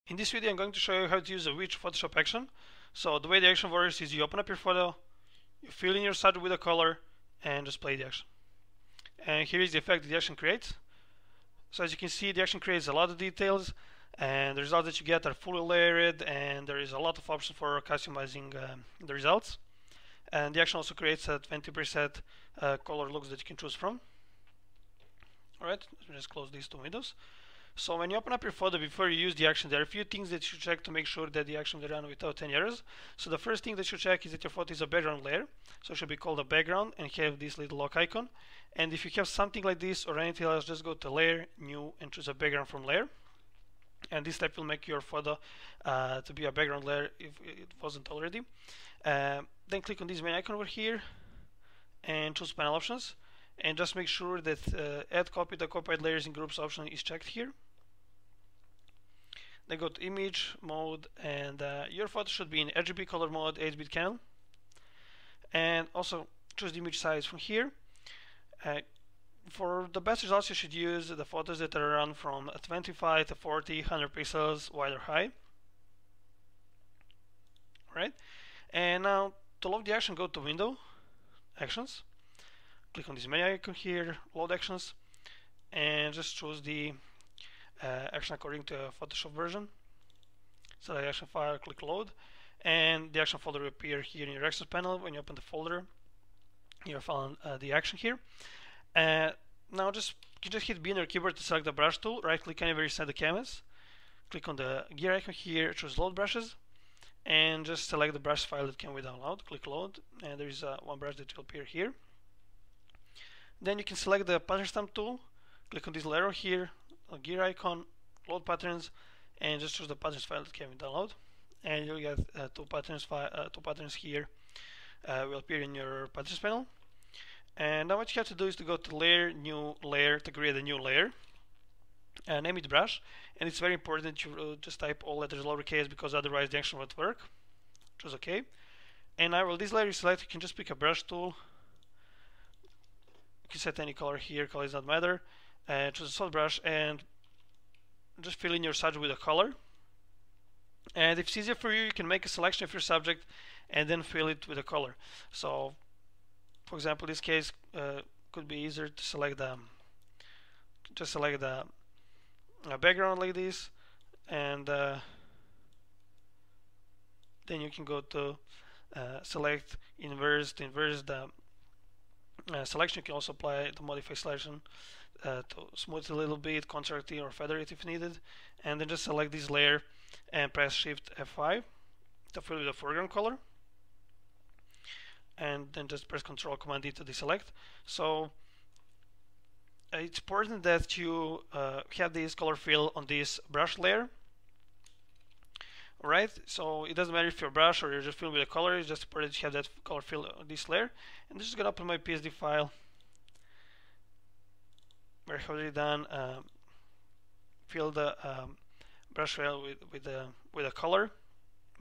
In this video, I'm going to show you how to use a which Photoshop action. So the way the action works is you open up your photo, you fill in your subject with a color, and just play the action. And here is the effect that the action creates. So as you can see, the action creates a lot of details, and the results that you get are fully layered, and there is a lot of options for customizing the results. And the action also creates a 20% color looks that you can choose from. Alright, let me just close these two windows. So when you open up your photo, before you use the action, there are a few things that you should check to make sure that the action will run without any errors. So the first thing that you check is that your photo is a background layer. So it should be called a background and have this little lock icon. And if you have something like this or anything else, just go to layer, new, and choose a background from layer. And this step will make your photo to be a background layer if it wasn't already. Then click on this main icon over here and choose panel options. And just make sure that add copy to copied layers in groups option is checked here. Then go to image mode, and your photo should be in RGB color mode, 8-bit canon. And also choose the image size from here. For the best results, you should use the photos that are run from 25 to 40, 100 pixels wide or high. Alright, and now to load the action, go to Window, Actions. Click on this menu icon here, Load Actions, and just choose the action according to Photoshop version. Select the action file, click Load, and the action folder will appear here in your Actions panel. When you open the folder, you'll find the action here. Now you just hit B on your keyboard to select the brush tool. Right click anywhere you set the canvas. Click on the gear icon here, choose Load Brushes, and just select the brush file that can be downloaded. Click Load, and there is one brush that will appear here. Then you can select the pattern stamp tool. Click on this arrow here, a gear icon, load patterns, and just choose the patterns file that can be downloaded. And you'll get two patterns here will appear in your patterns panel. And now what you have to do is to go to Layer, New Layer to create a new layer. Name it Brush, and it's very important that you just type all letters lowercase because otherwise the action won't work. Choose OK. And now while this layer is selected, you can just pick a brush tool. You can set any color here, color does not matter. Choose a solid brush and just fill in your subject with a color. And if it's easier for you, you can make a selection of your subject and then fill it with a color. So for example, this case could be easier to select the background like this, and then you can go to select inverse to inverse the selection. You can also apply the modify selection to smooth it a little bit, contract it or feather it if needed, and then just select this layer and press Shift F5 to fill with the foreground color, and then just press Ctrl Command D to deselect. So it's important that you have this color fill on this brush layer. Alright, so it doesn't matter if you're a brush or you're just filling with a color, it's just important that you have that color fill on this layer. And this is gonna open my PSD file where I've already done fill the brush fill with a color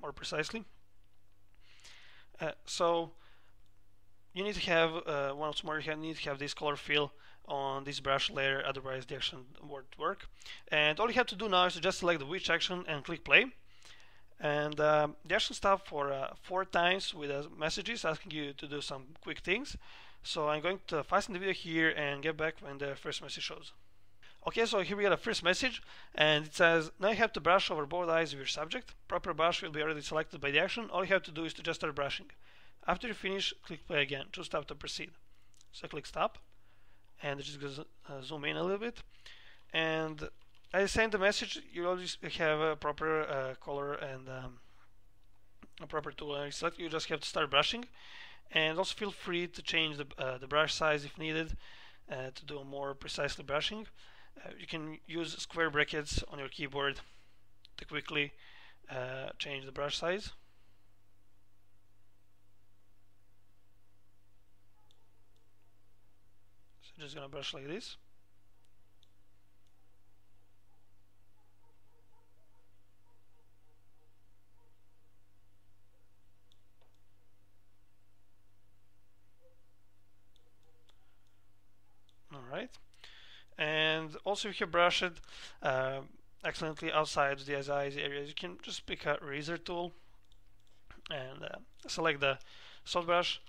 more precisely. So you need to have once more, you need to have this color fill on this brush layer, otherwise the action won't work. And all you have to do now is to just select the which action and click play. And the action stops for 4 times with messages asking you to do some quick things. So I'm going to fasten the video here and get back when the first message shows. Okay, so here we got a first message, and it says, now you have to brush over both eyes of your subject. Proper brush will be already selected by the action. All you have to do is to just start brushing. After you finish, click play again. Choose stop to proceed. So click stop, and just goes zoom in a little bit. And as I send the message, you always have a proper color and a proper tool. And select, you just have to start brushing, and also feel free to change the brush size if needed to do more precisely brushing. You can use square brackets on your keyboard to quickly change the brush size. So just gonna brush like this. Alright, and also if you brush it, accidentally outside the size areas, you can just pick a razor tool and select the soft brush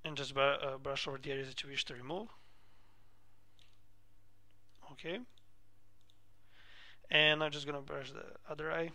and just brush over the areas that you wish to remove. Okay. And I'm just gonna brush the other eye.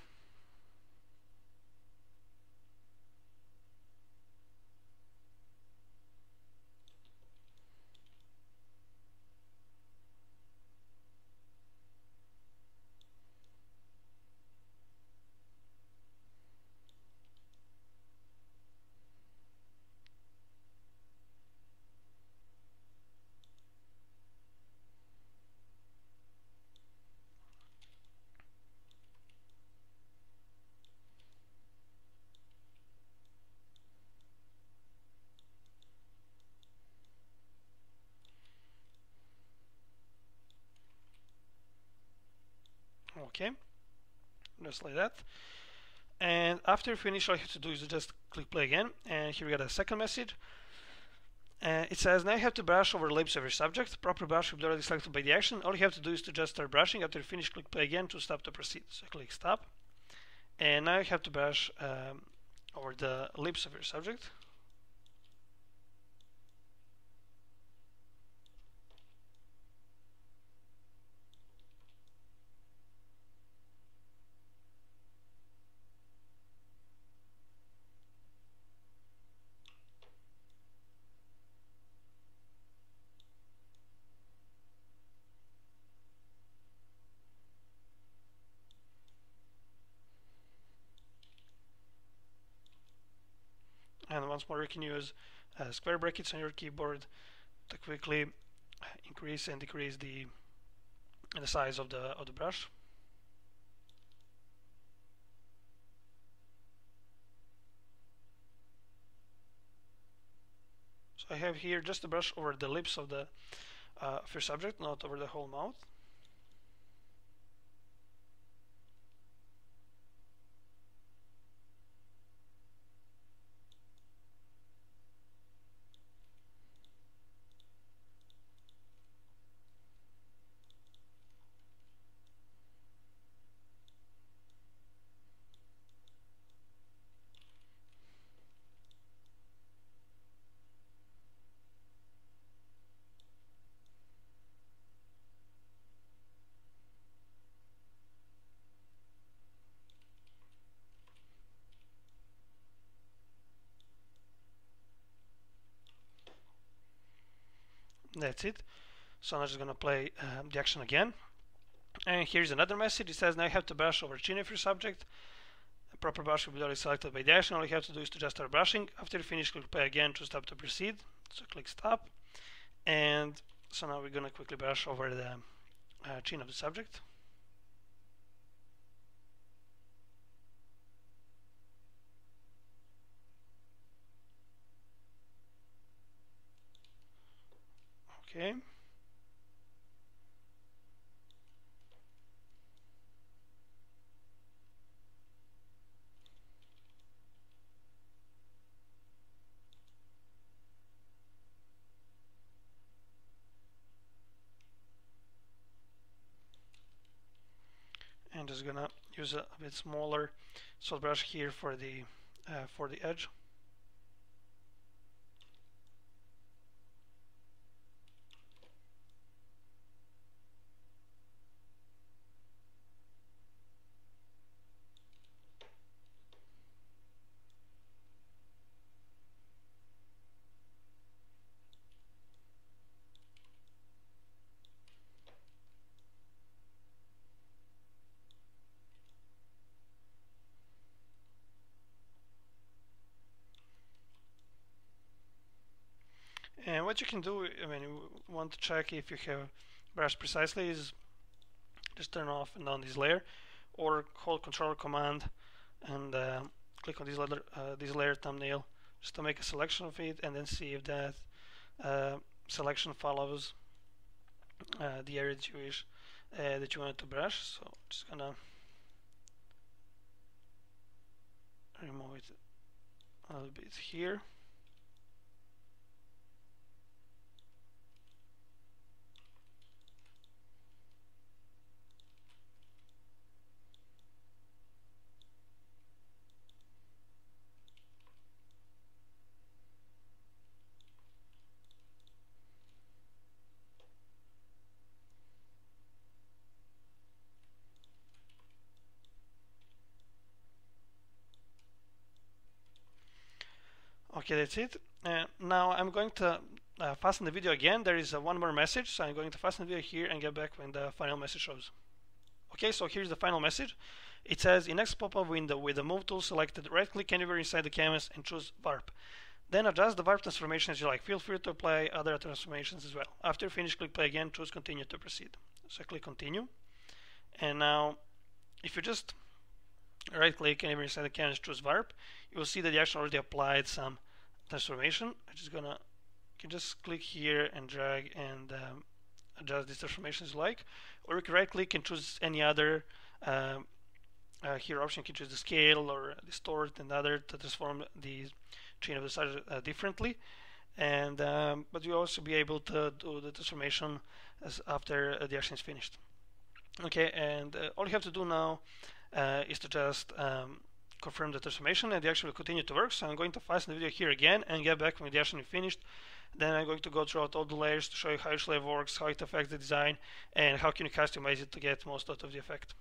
Okay, just like that. And after you finish, all you have to do is just click play again. And here we got a second message. It says now you have to brush over the lips of your subject. Proper brush will be already selected by the action. All you have to do is to just start brushing. After you finish, click play again to stop to proceed. So click stop. And now you have to brush over the lips of your subject. And once more, you can use square brackets on your keyboard to quickly increase and decrease the size of the brush. So I have here just a brush over the lips of the of your subject, not over the whole mouth. That's it. So I'm just gonna play the action again. And here's another message. It says now you have to brush over the chin of your subject. A proper brush will be already selected by the action. All you have to do is to just start brushing. After you finish, click play again to stop to proceed. So click stop. And so now we're gonna quickly brush over the chin of the subject. Okay. And just gonna use a bit smaller soft brush here for the edge. And what you can do, I mean, you want to check if you have brushed precisely, is just turn off and on this layer, or hold Control Command and click on this layer thumbnail just to make a selection of it, and then see if that selection follows the area that you wish that you want to brush. So just gonna remove it a little bit here. Okay, that's it. Now I'm going to fasten the video again. There is one more message, so I'm going to fasten the video here and get back when the final message shows. Okay, so here's the final message. It says, in next pop-up window with the move tool selected, right-click anywhere inside the canvas and choose warp. Then adjust the warp transformation as you like. Feel free to apply other transformations as well. After you finish, click play again, choose continue to proceed. So click continue. And now, if you just right-click anywhere inside the canvas, choose warp, you will see that you actually already applied some transformation. I'm just gonna, you can just click here and drag and adjust these transformations you like, or you can right-click and choose any other here option. You can choose the scale or distort and other to transform the chain of the stars differently. And but you also be able to do the transformation as after the action is finished. Okay, and all you have to do now is to just confirm the transformation, and the action will continue to work. So I'm going to fasten the video here again and get back when the action is finished. Then I'm going to go throughout all the layers to show you how each layer works, how it affects the design, and how can you customize it to get most out of the effect.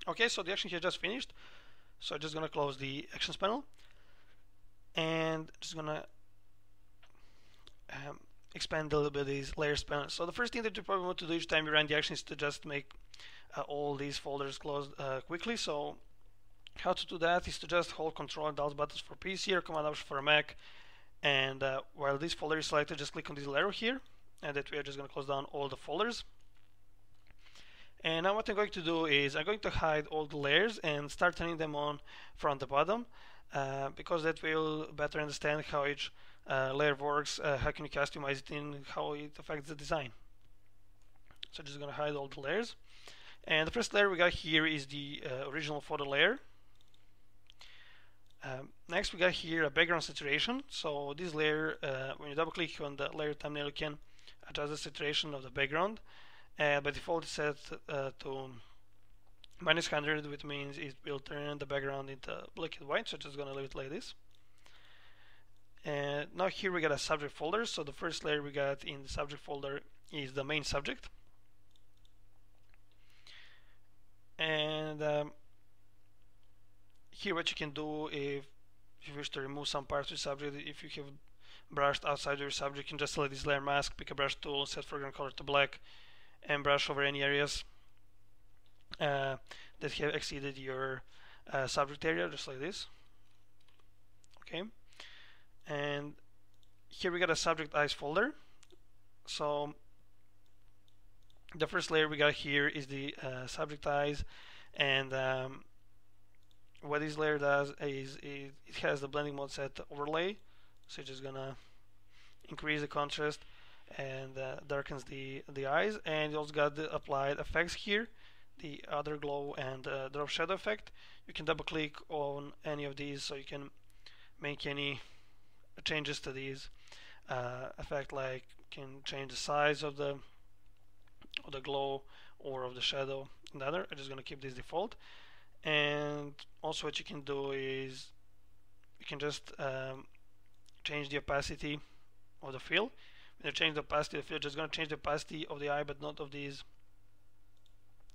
Okay, so the action here just finished. So I'm just gonna close the actions panel and just gonna expand a little bit these layers panel. So the first thing that you probably want to do each time you run the action is to just make all these folders closed quickly. So how to do that is to just hold Control and Alt buttons for PC or Command Option for a Mac, and while this folder is selected, just click on this arrow here, and that way I'm just going to close down all the folders. And now what I'm going to do is I'm going to hide all the layers and start turning them on from the bottom, because that will better understand how each layer works, how can you customize it in, how it affects the design. So I'm just going to hide all the layers. And the first layer we got here is the original photo layer. Next we got here a background saturation. So this layer, when you double click on the layer thumbnail, you can adjust the saturation of the background. By default it's set to -100, which means it will turn the background into black and white. So just gonna leave it like this. And now here we got a subject folder. So the first layer we got in the subject folder is the main subject. And here what you can do, if you wish to remove some parts of the subject, if you have brushed outside of your subject, you can just select this layer mask, pick a brush tool, set foreground color to black, and brush over any areas that have exceeded your subject area, just like this. Okay, and here we got a subject eyes folder. So the first layer we got here is the subject eyes, and what this layer does is it has the blending mode set to overlay. So it's just gonna increase the contrast and darkens the eyes, and you also got the applied effects here, the other glow and drop shadow effect. You can double click on any of these so you can make any changes to these effect, like you can change the size of the glow or of the shadow and other. I'm just going to keep this default. And also what you can do is you can just change the opacity of the fill. When you change the opacity of the fill, just going to change the opacity of the eye, but not of these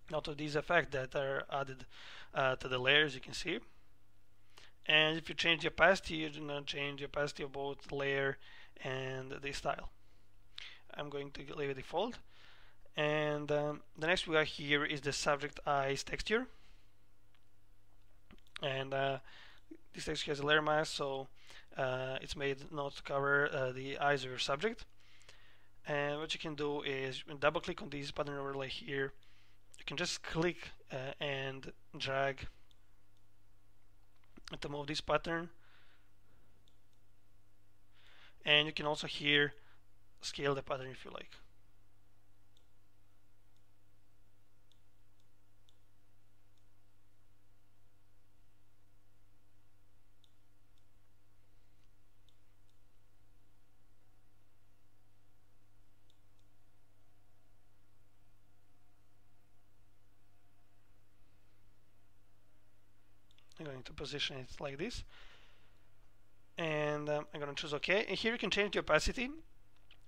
effects that are added to the layers, you can see. And if you change the opacity, you're going to change the opacity of both the layer and the style. I'm going to leave it default. And the next we got here is the subject eyes texture. And this texture has a layer mask, so it's made not to cover the eyes of your subject. And what you can do is double click on this pattern overlay here. You can just click and drag to move this pattern, and you can also here scale the pattern if you like. I'm going to position it like this, and I'm going to choose OK. And here you can change the opacity.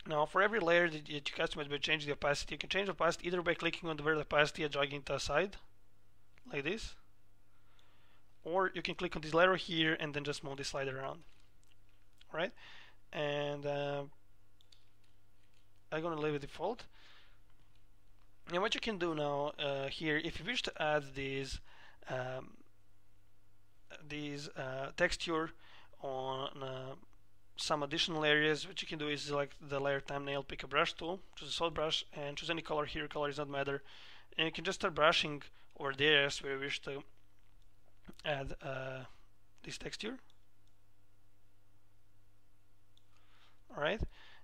Now, for every layer that you customize by changing the opacity, you can change the opacity either by clicking on the word opacity and dragging it to the side, like this, or you can click on this layer here and then just move this slider around. right? And I'm gonna leave it default. And what you can do now here, if you wish to add um, these texture on some additional areas, what you can do is select the layer thumbnail, pick a brush tool, choose a solid brush, and choose any color here. Color does not matter, and you can just start brushing over the areas where you wish to add this texture. All right,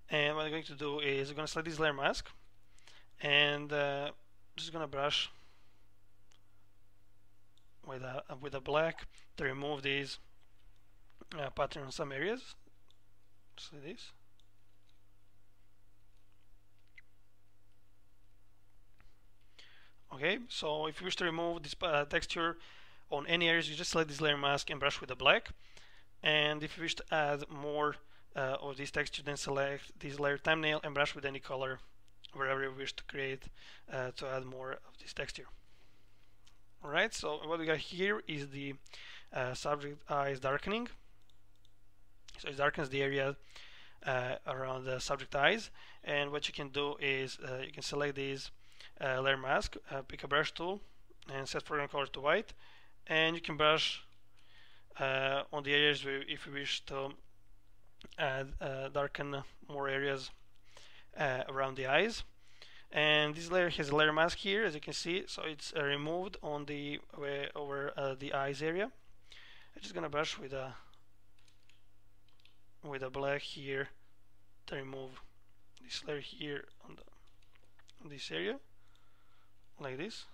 and what I'm going to do is I'm going to select this layer mask, and just going to brush with a black to remove these pattern on some areas. Just like this. Okay, so if you wish to remove this texture on any areas, you just select this layer mask and brush with the black. And if you wish to add more of this texture, then select this layer thumbnail and brush with any color wherever you wish to create to add more of this texture. Alright, so what we got here is the subject eyes darkening. So it darkens the area around the subject eyes, and what you can do is you can select these layer mask, pick a brush tool and set foreground color to white, and you can brush on the areas where if you wish to add darken more areas around the eyes. And this layer has a layer mask here, as you can see, so it's removed on the way over the eyes area. I'm just gonna brush with a black here to remove this layer here on this area, like this.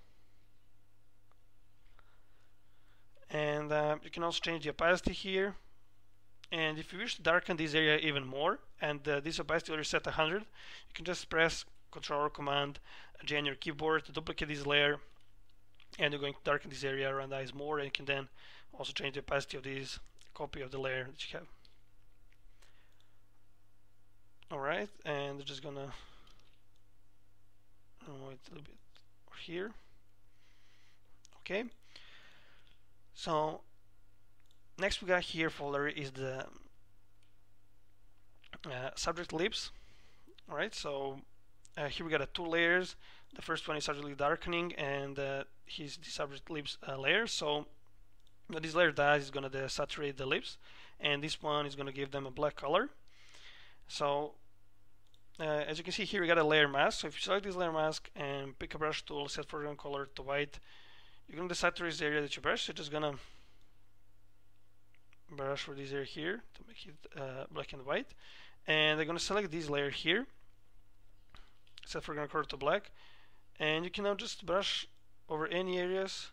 And you can also change the opacity here. And if you wish to darken this area even more, and this opacity already set 100, you can just press Control or Command J on your keyboard to duplicate this layer, and you're going to darken this area around the eyes more, and you can then also change the opacity of this copy of the layer that you have. Alright, and we're just gonna move it a little bit over here. Okay. So next we got here folder is the subject lips. Alright, so here we got two layers. The first one is subject darkening, and here's the subject lips layer. So what this layer does is going to saturate the lips, and this one is going to give them a black color. So as you can see here, we got a layer mask. So if you select this layer mask and pick a brush tool, set foreground color to white, you're going to saturate the area that you brush. So you're just going to brush for this area here to make it black and white, and I'm going to select this layer here, set foreground color to black, and you can now just brush over any areas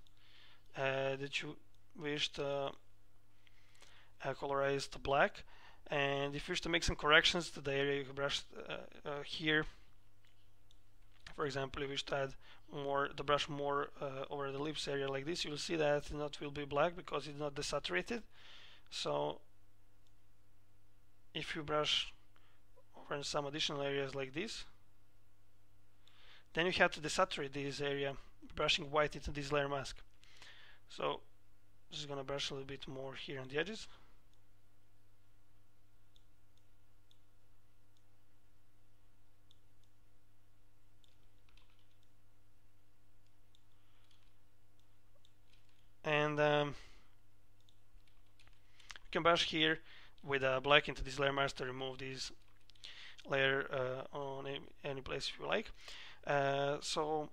that you wish to colorize to black. And if you wish to make some corrections to the area, you can brush here. For example, if you wish to add more, the brush more over the lips area like this, you will see that it will be black because it's not desaturated. So if you brush over in some additional areas like this, then you have to desaturate this area, brushing white into this layer mask. So I'm just gonna brush a little bit more here on the edges. And you can brush here with black into this layer mask to remove this layer on any place if you like. So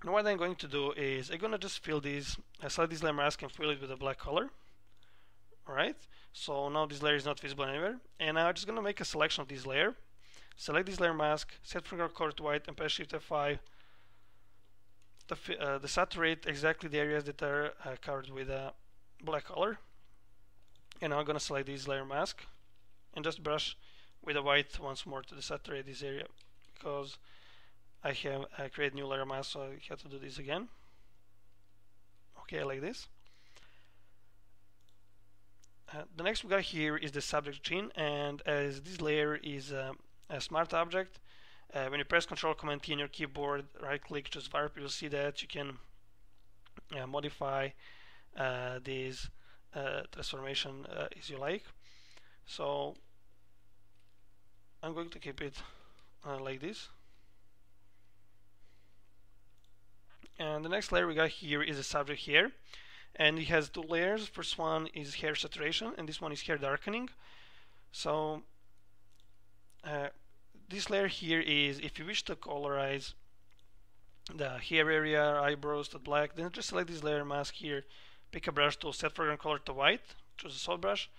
now what I'm going to do is I'm going to just fill this, select this layer mask and fill it with a black color. Alright, so now this layer is not visible anywhere, and I'm just going to make a selection of this layer. Select this layer mask, set foreground color to white, and press Shift F5 to saturate exactly the areas that are covered with a black color. And now I'm going to select this layer mask and just brush with a white once more to desaturate this area, because I have created new layer mask, so I have to do this again. Okay, like this. The next we got here is the subject chin, and as this layer is a smart object, when you press Control Command T on your keyboard, right click, choose Warp, you'll see that you can modify this transformation as you like. So I'm going to keep it like this. And the next layer we got here is a subject hair, and it has two layers. First one is hair saturation, and this one is hair darkening. So this layer here is if you wish to colorize the hair area, eyebrows to black, then just select this layer mask here, pick a brush tool, set foreground color to white, choose a soft brush,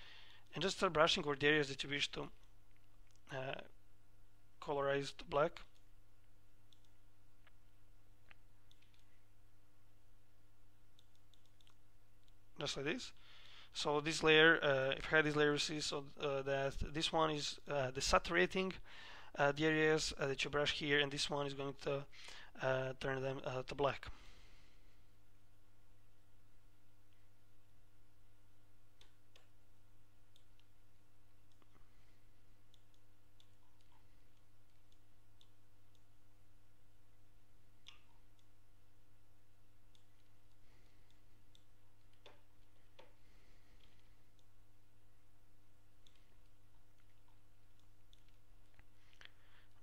and just start brushing over the areas that you wish to colorize to black. Just like this. So this layer, if I had this layer, you see so that this one is desaturating the areas that you brush here, and this one is going to turn them to black.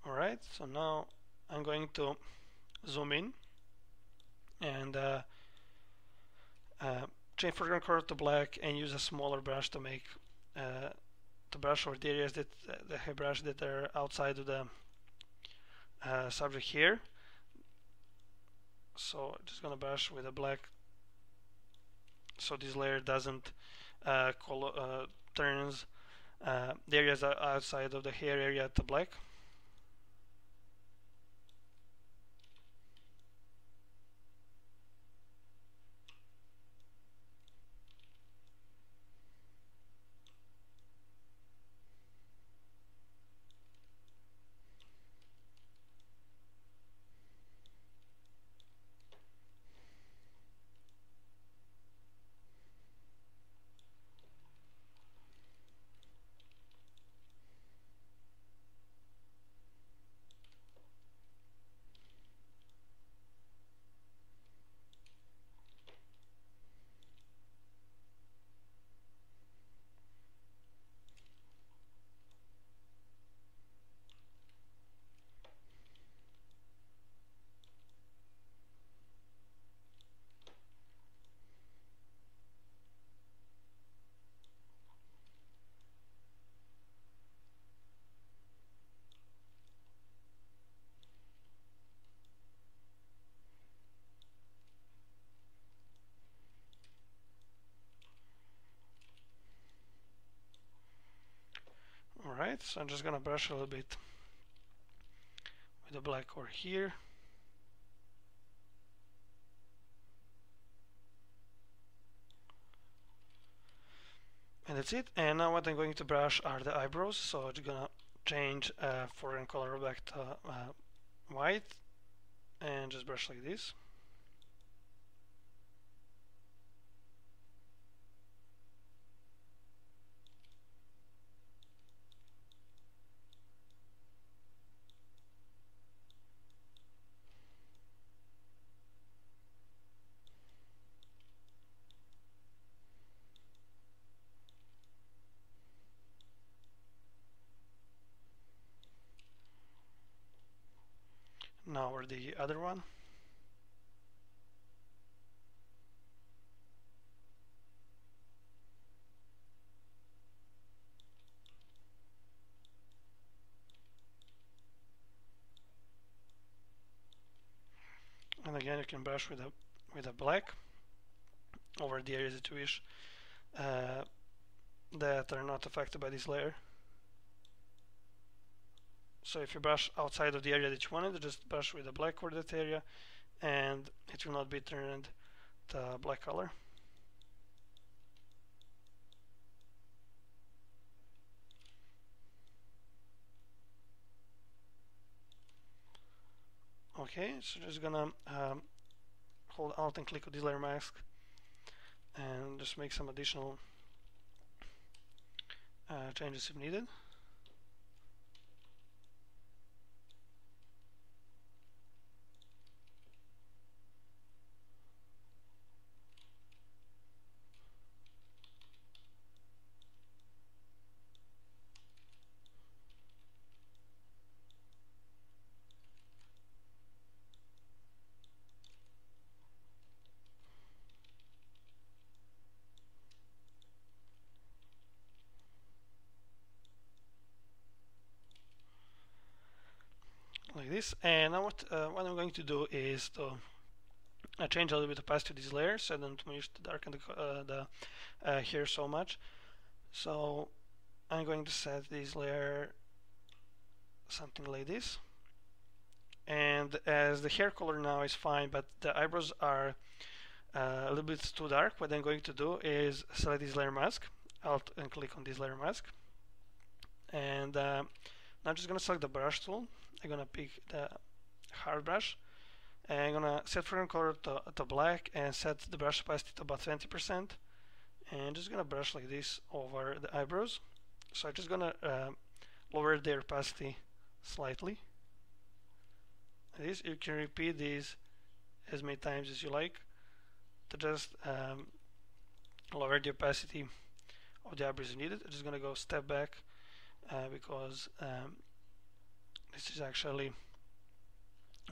Alright, so now I'm going to zoom in and change foreground color to black and use a smaller brush to make to brush over the areas that the hair brush that are outside of the subject here. So I'm just gonna brush with a black so this layer doesn't turns the areas outside of the hair area to black. Alright, so I'm just gonna brush a little bit with the black over here. And that's it. And now what I'm going to brush are the eyebrows. So I'm just gonna change foreground color back to white and just brush like this. Now for the other one. And again, you can brush with a black over the areas that you wish that are not affected by this layer. So if you brush outside of the area that you wanted, just brush with a black over that area, and it will not be turned to black color. Okay, so just gonna hold Alt and click on this layer mask and just make some additional changes if needed. this. And now what I'm going to do is to change a little bit opacity to this layer, so I don't wish to darken the hair so much. So I'm going to set this layer something like this. And as the hair color now is fine, but the eyebrows are a little bit too dark, what I'm going to do is select this layer mask, Alt and click on this layer mask. And now I'm just going to select the brush tool. I'm going to pick the hard brush. And I'm going to set foreground color to black and set the brush opacity to about 20%. And just going to brush like this over the eyebrows. So I'm just going to lower their opacity slightly. This, you can repeat these as many times as you like to just lower the opacity of the eyebrows needed. I'm just going to go step back because this is actually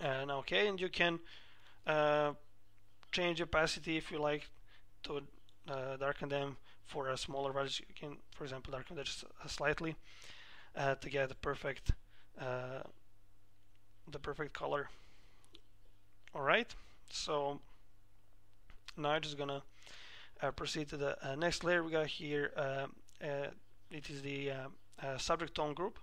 now okay, and you can change the opacity if you like to darken them for a smaller values. You can, for example, darken that just slightly to get the perfect color. Alright, so now I'm just gonna proceed to the next layer we got here. It is the subject tone group.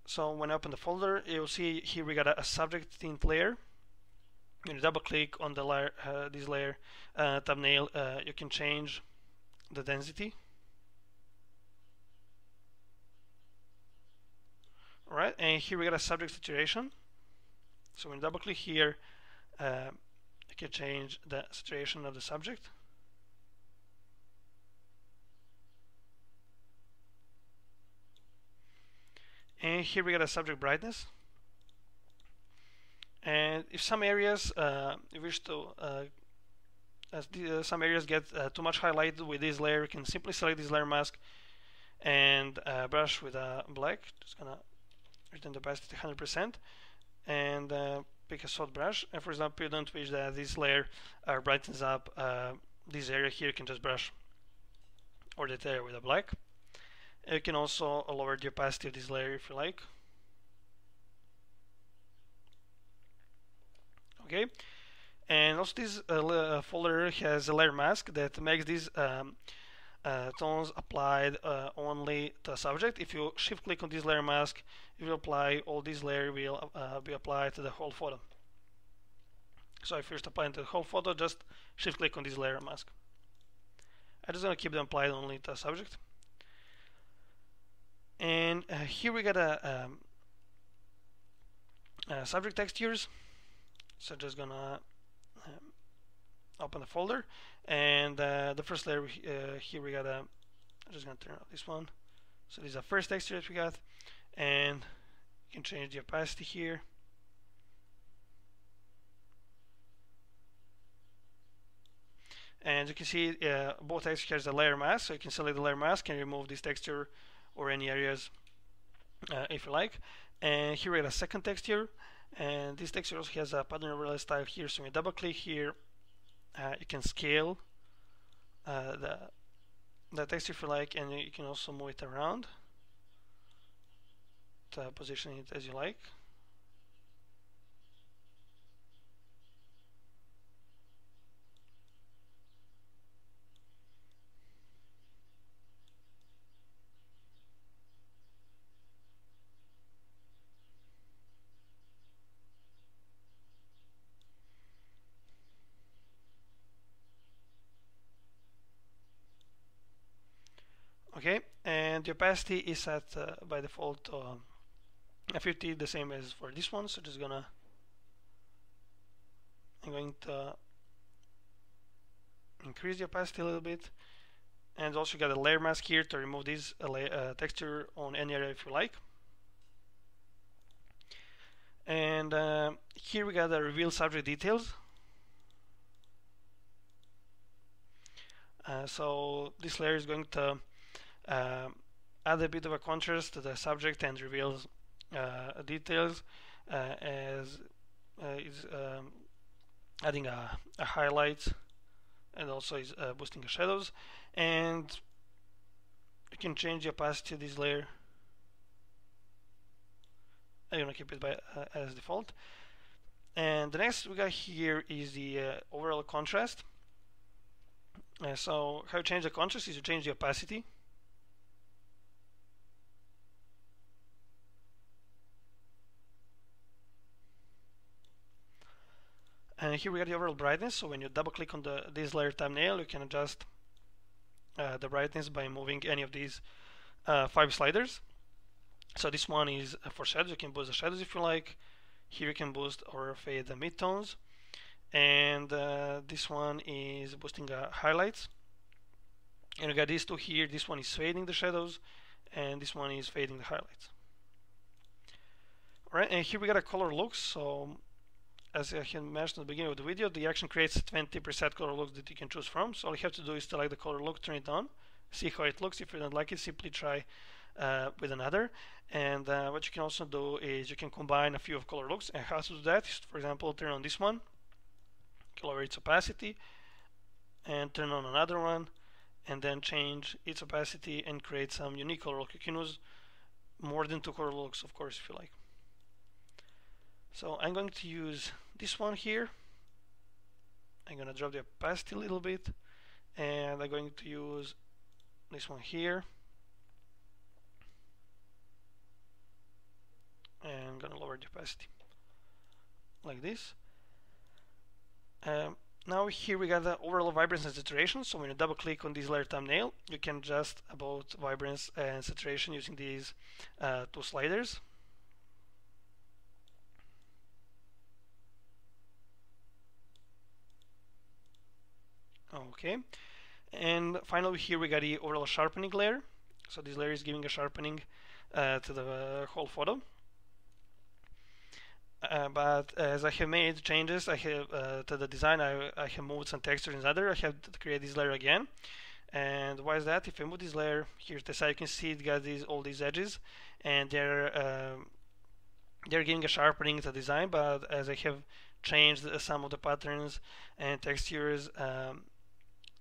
So when I open the folder, you'll see here we got a subject tint layer. When you double click on the layer, this layer thumbnail, you can change the density. Alright, and here we got a subject saturation. So when you double click here, you can change the saturation of the subject. And here we got a subject brightness. And if some areas you wish to some areas get too much highlighted with this layer, you can simply select this layer mask and brush with a black. Just gonna return the opacity to 100% and pick a soft brush. And for example, you don't wish that this layer brightens up this area here, you can just brush or that area with a black. You can also lower the opacity of this layer if you like. Okay, and also this folder has a layer mask that makes these tones applied only to a subject. If you shift click on this layer mask, it will apply all these layers will be applied to the whole photo. So if you're just applying to the whole photo, just shift click on this layer mask. I'm just going to keep them applied only to a subject. And here we got a subject textures. So just gonna open the folder, and the first layer here we got I'm just gonna turn off this one. So this is the first texture that we got, and you can change the opacity here. And you can see both textures has a layer mask, so you can select the layer mask and remove this texture or any areas if you like. And here we have a second texture, and this texture also has a pattern overlay style here. So when you double click here, you can scale the texture if you like, and you can also move it around to position it as you like. Okay, and the opacity is set by default to 50, the same as for this one. So just I'm going to increase the opacity a little bit, and also got a layer mask here to remove this texture on any area if you like. And here we got the reveal subject details. So this layer is going to add a bit of a contrast to the subject and reveals details as is adding a highlight, and also is boosting the shadows. And you can change the opacity of this layer I'm gonna keep it by as default. And the next we got here is the overall contrast. So how you change the contrast is you change the opacity. And here we got the overall brightness. So when you double click on this layer thumbnail, you can adjust the brightness by moving any of these 5 sliders. So this one is for shadows. You can boost the shadows if you like. Here you can boost or fade the midtones. And this one is boosting highlights. And you got these two here. This one is fading the shadows, and this one is fading the highlights. Alright, and here we got a color looks. So as I had mentioned at the beginning of the video, the action creates 20 preset color looks that you can choose from. So all you have to do is select the color look, turn it on, see how it looks. If you don't like it, simply try with another. And what you can also do is you can combine a few of color looks. And how to do that is, for example, turn on this one, lower its opacity, and turn on another one, and then change its opacity and create some unique color look. You can use more than 2 color looks, of course, if you like. So I'm going to use this one here. I'm going to drop the opacity a little bit, and I'm going to use this one here, and I'm going to lower the opacity like this. Now here we got the overall vibrance and saturation. So when you double click on this layer thumbnail, you can adjust about vibrance and saturation using these 2 sliders. Okay, and finally here we got the overall sharpening layer. So this layer is giving a sharpening to the whole photo. But as I have made changes, I have to the design, I have moved some textures and other. I have to create this layer again. And why is that? If I move this layer here to the side, you can see it got all these edges, and they're giving a sharpening to the design. But as I have changed some of the patterns and textures,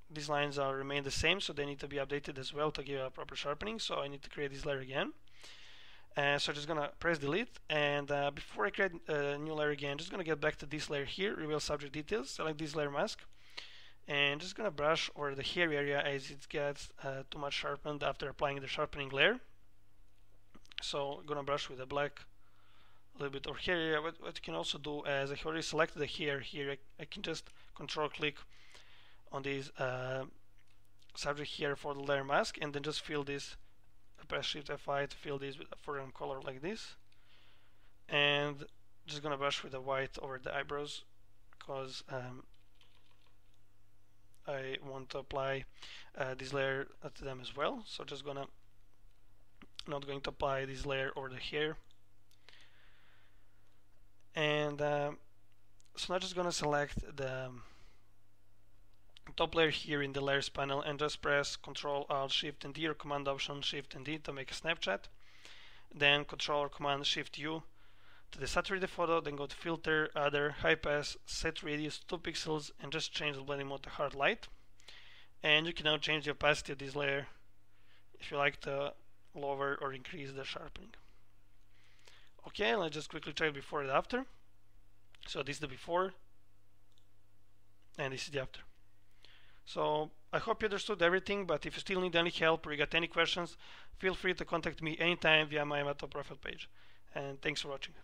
these lines are remain the same, so they need to be updated as well to give a proper sharpening. So I need to create this layer again. So I'm just gonna press delete, and before I create a new layer again, just gonna get back to this layer here, reveal subject details, select this layer mask, and just gonna brush over the hair area as it gets too much sharpened after applying the sharpening layer. So I'm gonna brush with the black a little bit over hair area. What you can also do, as I already selected the hair here, I can just control click on this subject here for the layer mask, and then just fill this. Press Shift F5 to fill this with a foreground color like this, and just gonna brush with the white over the eyebrows because I want to apply this layer to them as well. So just not going to apply this layer over the hair, and so now just gonna select the top layer here in the layers panel and just press Ctrl Alt Shift and D or Command Option Shift and D to make a snapshot. Then Ctrl or Command Shift U to desaturate the photo. Then go to Filter, Other, High Pass, Set Radius 2 pixels, and just change the blending mode to Hard Light. And you can now change the opacity of this layer if you like to lower or increase the sharpening. Okay, let's just quickly check before and after. So this is the before, and this is the after. So I hope you understood everything, but if you still need any help or you got any questions, feel free to contact me anytime via my Amato profile page. And thanks for watching.